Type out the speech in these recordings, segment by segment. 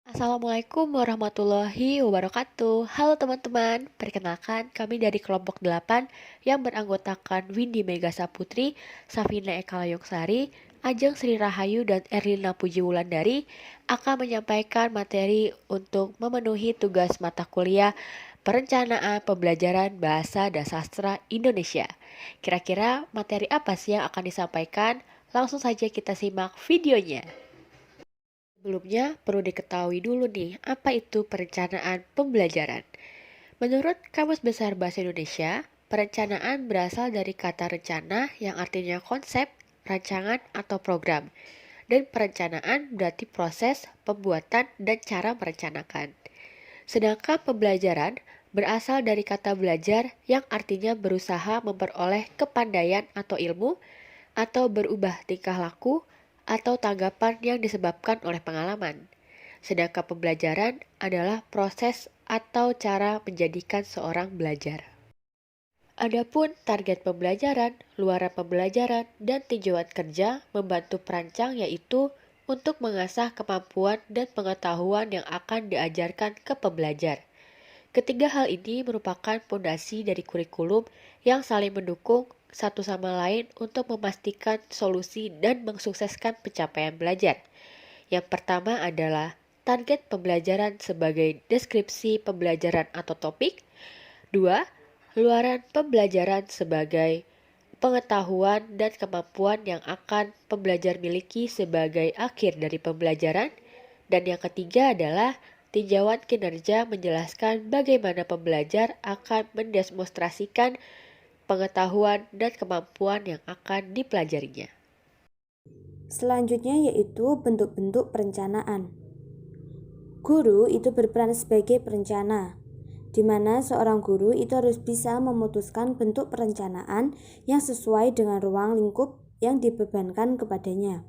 Assalamualaikum warahmatullahi wabarakatuh. Halo teman-teman, perkenalkan kami dari kelompok 8 yang beranggotakan Windy Mega Saputri, Safina Eka Layungsari, Ajeng Sri Rahayu, dan Erlina Puji Wulandari akan menyampaikan materi untuk memenuhi tugas mata kuliah Perencanaan Pembelajaran Bahasa dan Sastra Indonesia. Kira-kira materi apa sih yang akan disampaikan? Langsung saja kita simak videonya. Sebelumnya, perlu diketahui dulu nih, apa itu perencanaan pembelajaran. Menurut Kamus Besar Bahasa Indonesia, perencanaan berasal dari kata rencana yang artinya konsep, rancangan, atau program. Dan perencanaan berarti proses, pembuatan, dan cara merencanakan. Sedangkan pembelajaran berasal dari kata belajar yang artinya berusaha memperoleh kepandaian atau ilmu, atau berubah tingkah laku, atau tanggapan yang disebabkan oleh pengalaman. Sedangkan pembelajaran adalah proses atau cara menjadikan seorang belajar. Adapun target pembelajaran, luaran pembelajaran, dan tinjauan kerja membantu perancang yaitu untuk mengasah kemampuan dan pengetahuan yang akan diajarkan ke pembelajar. Ketiga hal ini merupakan fondasi dari kurikulum yang saling mendukung satu sama lain untuk memastikan solusi dan mensukseskan pencapaian belajar. Yang pertama adalah target pembelajaran sebagai deskripsi pembelajaran atau topik. Dua, luaran pembelajaran sebagai pengetahuan dan kemampuan yang akan pembelajar miliki sebagai akhir dari pembelajaran. Dan yang ketiga adalah tinjauan kinerja menjelaskan bagaimana pembelajar akan mendemonstrasikan pengetahuan dan kemampuan yang akan dipelajarinya. Selanjutnya yaitu bentuk-bentuk perencanaan. Guru itu berperan sebagai perencana, di mana seorang guru itu harus bisa memutuskan bentuk perencanaan yang sesuai dengan ruang lingkup yang dibebankan kepadanya.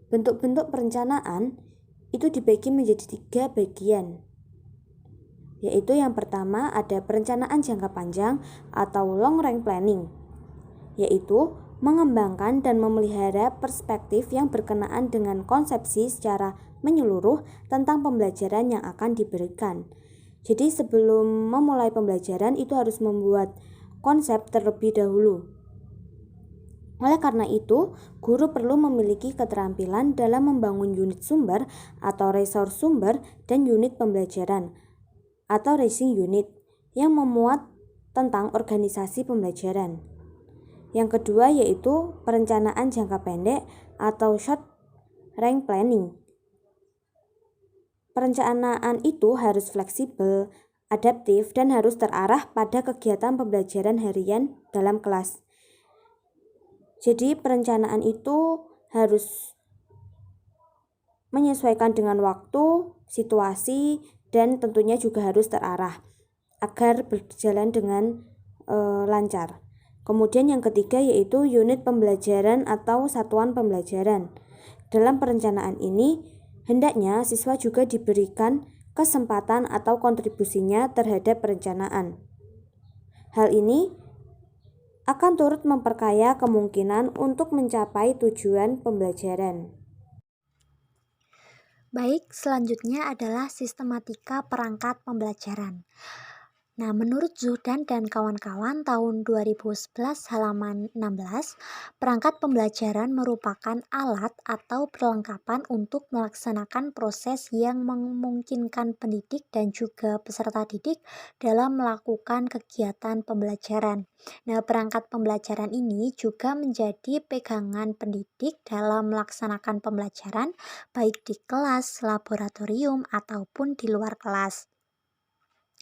Bentuk-bentuk perencanaan itu dibagi menjadi 3 bagian, yaitu yang pertama ada perencanaan jangka panjang atau long range planning, yaitu mengembangkan dan memelihara perspektif yang berkenaan dengan konsepsi secara menyeluruh tentang pembelajaran yang akan diberikan. Jadi sebelum memulai pembelajaran itu harus membuat konsep terlebih dahulu. Oleh karena itu, guru perlu memiliki keterampilan dalam membangun unit sumber atau resource sumber dan unit pembelajaran atau racing unit yang memuat tentang organisasi pembelajaran. Yang kedua yaitu perencanaan jangka pendek atau short range planning. Perencanaan itu harus fleksibel, adaptif, dan harus terarah pada kegiatan pembelajaran harian dalam kelas. Jadi perencanaan itu harus menyesuaikan dengan waktu, situasi, dan tentunya juga harus terarah agar berjalan dengan lancar. Kemudian yang ketiga yaitu unit pembelajaran atau satuan pembelajaran. Dalam perencanaan ini, hendaknya siswa juga diberikan kesempatan atau kontribusinya terhadap perencanaan. Hal ini akan turut memperkaya kemungkinan untuk mencapai tujuan pembelajaran. Baik, selanjutnya adalah sistematika perangkat pembelajaran. Nah, menurut Zuhdan dan kawan-kawan tahun 2011 halaman 16, perangkat pembelajaran merupakan alat atau perlengkapan untuk melaksanakan proses yang memungkinkan pendidik dan juga peserta didik dalam melakukan kegiatan pembelajaran. Nah, perangkat pembelajaran ini juga menjadi pegangan pendidik dalam melaksanakan pembelajaran baik di kelas, laboratorium, ataupun di luar kelas.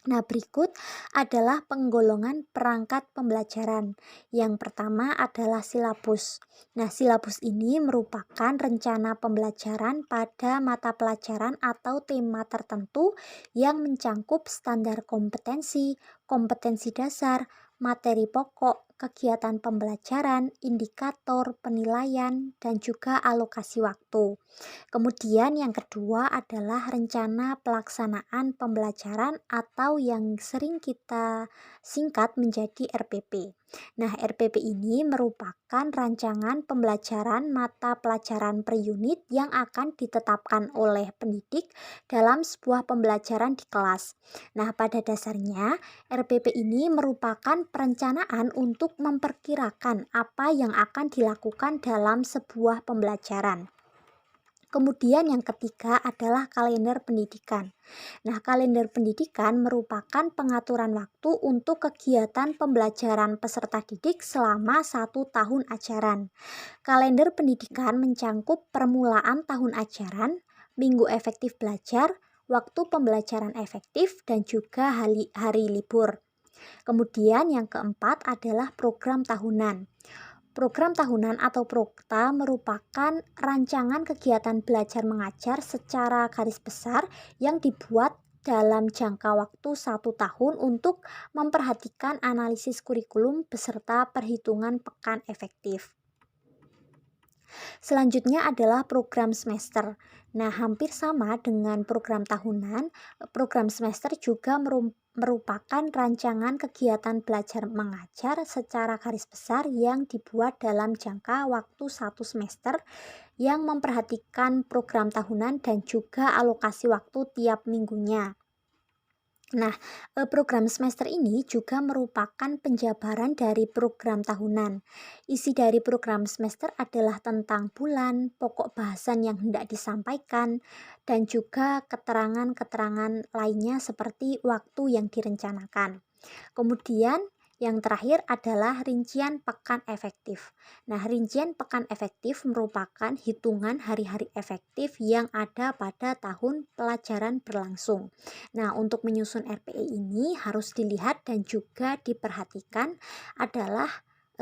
Nah, berikut adalah penggolongan perangkat pembelajaran. Yang pertama adalah silabus. Nah, silabus ini merupakan rencana pembelajaran pada mata pelajaran atau tema tertentu yang mencangkup standar kompetensi, kompetensi dasar, materi pokok, kegiatan pembelajaran, indikator, penilaian, dan juga alokasi waktu. Kemudian yang kedua adalah rencana pelaksanaan pembelajaran atau yang sering kita singkat menjadi RPP. Nah, RPP ini merupakan rancangan pembelajaran mata pelajaran per unit yang akan ditetapkan oleh pendidik dalam sebuah pembelajaran di kelas. Nah, pada dasarnya, RPP ini merupakan perencanaan untuk memperkirakan apa yang akan dilakukan dalam sebuah pembelajaran. Kemudian yang ketiga adalah kalender pendidikan. Nah, kalender pendidikan merupakan pengaturan waktu untuk kegiatan pembelajaran peserta didik selama 1 tahun ajaran. Kalender pendidikan mencangkup permulaan tahun ajaran, minggu efektif belajar, waktu pembelajaran efektif, dan juga hari libur. Kemudian yang keempat adalah program tahunan. Program tahunan atau Prokta merupakan rancangan kegiatan belajar mengajar secara garis besar yang dibuat dalam jangka waktu 1 tahun untuk memperhatikan analisis kurikulum beserta perhitungan pekan efektif. Selanjutnya adalah program semester. Nah, hampir sama dengan program tahunan, program semester juga merupakan rancangan kegiatan belajar mengajar secara garis besar yang dibuat dalam jangka waktu 1 semester yang memperhatikan program tahunan dan juga alokasi waktu tiap minggunya. Nah, program semester ini juga merupakan penjabaran dari program tahunan. Isi dari program semester adalah tentang bulan, pokok bahasan yang hendak disampaikan, dan juga keterangan-keterangan lainnya seperti waktu yang direncanakan. Kemudian, yang terakhir adalah rincian pekan efektif. Nah, rincian pekan efektif merupakan hitungan hari-hari efektif yang ada pada tahun pelajaran berlangsung. Nah, untuk menyusun RPE ini harus dilihat dan juga diperhatikan adalah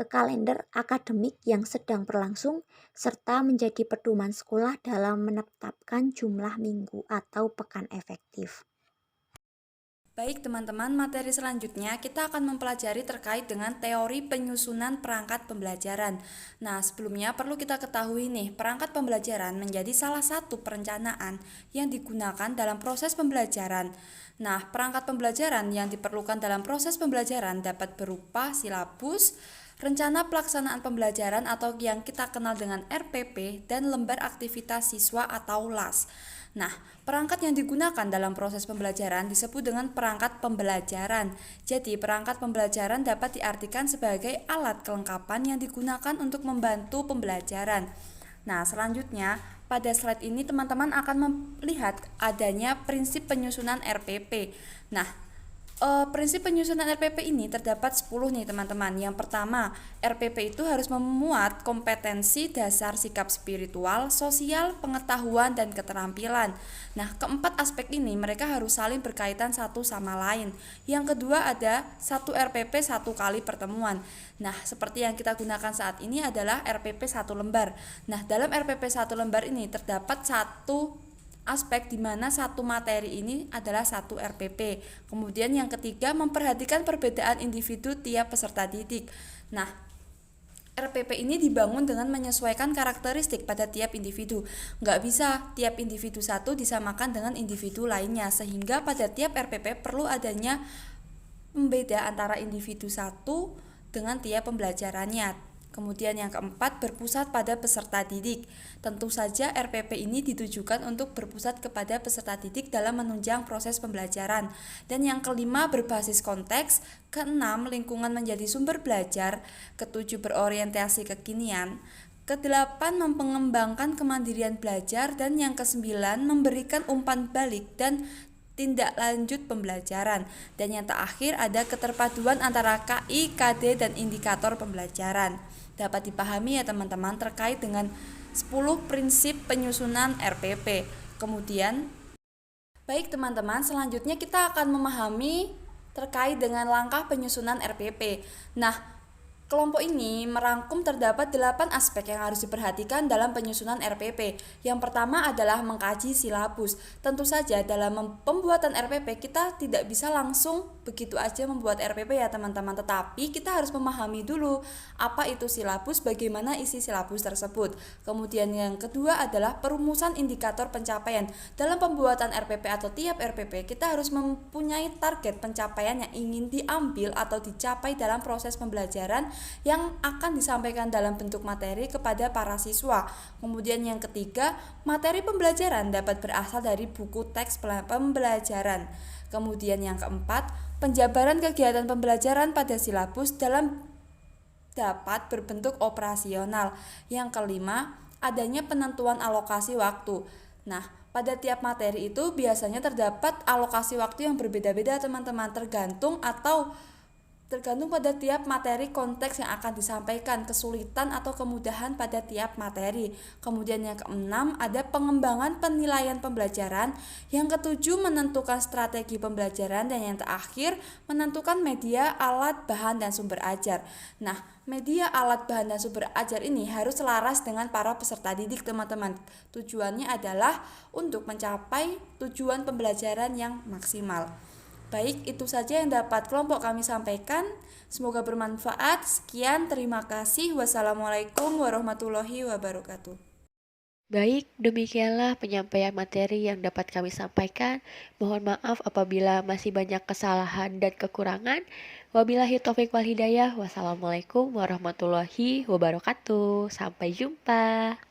kalender akademik yang sedang berlangsung serta menjadi pedoman sekolah dalam menetapkan jumlah minggu atau pekan efektif. Baik teman-teman, materi selanjutnya kita akan mempelajari terkait dengan teori penyusunan perangkat pembelajaran. Nah, sebelumnya perlu kita ketahui nih, perangkat pembelajaran menjadi salah satu perencanaan yang digunakan dalam proses pembelajaran. Nah, perangkat pembelajaran yang diperlukan dalam proses pembelajaran dapat berupa silabus, rencana pelaksanaan pembelajaran atau yang kita kenal dengan RPP, dan lembar aktivitas siswa atau LAS. Nah, perangkat yang digunakan dalam proses pembelajaran disebut dengan perangkat pembelajaran. Jadi, perangkat pembelajaran dapat diartikan sebagai alat kelengkapan yang digunakan untuk membantu pembelajaran. Nah, selanjutnya pada slide ini teman-teman akan melihat adanya prinsip penyusunan RPP. Nah, prinsip penyusunan RPP ini terdapat 10 nih teman-teman. Yang pertama, RPP itu harus memuat kompetensi dasar sikap spiritual, sosial, pengetahuan, dan keterampilan. Nah, keempat aspek ini mereka harus saling berkaitan satu sama lain. Yang kedua ada satu RPP satu kali pertemuan. Nah, seperti yang kita gunakan saat ini adalah RPP 1 lembar. Nah, dalam RPP 1 lembar ini terdapat satu aspek di mana satu materi ini adalah satu RPP. Kemudian yang ketiga, memperhatikan perbedaan individu tiap peserta didik. Nah, RPP ini dibangun dengan menyesuaikan karakteristik pada tiap individu. Nggak bisa tiap individu satu disamakan dengan individu lainnya, sehingga pada tiap RPP perlu adanya pembeda antara individu satu dengan tiap pembelajarannya. Kemudian yang keempat, berpusat pada peserta didik. Tentu saja RPP ini ditujukan untuk berpusat kepada peserta didik dalam menunjang proses pembelajaran. Dan yang kelima, berbasis konteks. Keenam, lingkungan menjadi sumber belajar. Ketujuh, berorientasi kekinian. Kedelapan, mengembangkan kemandirian belajar. Dan yang kesembilan, memberikan umpan balik dan tindak lanjut pembelajaran. Dan yang terakhir ada keterpaduan antara KI, KD, dan indikator pembelajaran. Dapat dipahami ya teman-teman terkait dengan 10 prinsip penyusunan RPP. Kemudian, baik teman-teman, selanjutnya kita akan memahami terkait dengan langkah penyusunan RPP. Nah, Kelompok ini merangkum terdapat 8 aspek yang harus diperhatikan dalam penyusunan RPP. Yang pertama adalah mengkaji silabus. Tentu saja dalam pembuatan RPP kita tidak bisa langsung begitu aja membuat RPP ya teman-teman, tetapi kita harus memahami dulu apa itu silabus, bagaimana isi silabus tersebut. Kemudian yang kedua adalah perumusan indikator pencapaian. Dalam pembuatan RPP atau tiap RPP kita harus mempunyai target pencapaian yang ingin diambil atau dicapai dalam proses pembelajaran yang akan disampaikan dalam bentuk materi kepada para siswa. Kemudian yang ketiga, materi pembelajaran dapat berasal dari buku teks pembelajaran. Kemudian yang keempat, penjabaran kegiatan pembelajaran pada silabus dapat berbentuk operasional. Yang kelima, adanya penentuan alokasi waktu. Nah, pada tiap materi itu biasanya terdapat alokasi waktu yang berbeda-beda teman-teman, tergantung pada tiap materi, konteks yang akan disampaikan, kesulitan atau kemudahan pada tiap materi. Kemudian yang keenam, ada pengembangan penilaian pembelajaran. Yang ketujuh, menentukan strategi pembelajaran. Dan yang terakhir, menentukan media, alat, bahan, dan sumber ajar. Nah, media, alat, bahan, dan sumber ajar ini harus selaras dengan para peserta didik teman-teman. Tujuannya adalah untuk mencapai tujuan pembelajaran yang maksimal. Baik, itu saja yang dapat kelompok kami sampaikan. Semoga bermanfaat. Sekian, terima kasih. Wassalamualaikum warahmatullahi wabarakatuh. Baik, demikianlah penyampaian materi yang dapat kami sampaikan. Mohon maaf apabila masih banyak kesalahan dan kekurangan. Wabillahi taufiq wal hidayah. Wassalamualaikum warahmatullahi wabarakatuh. Sampai jumpa.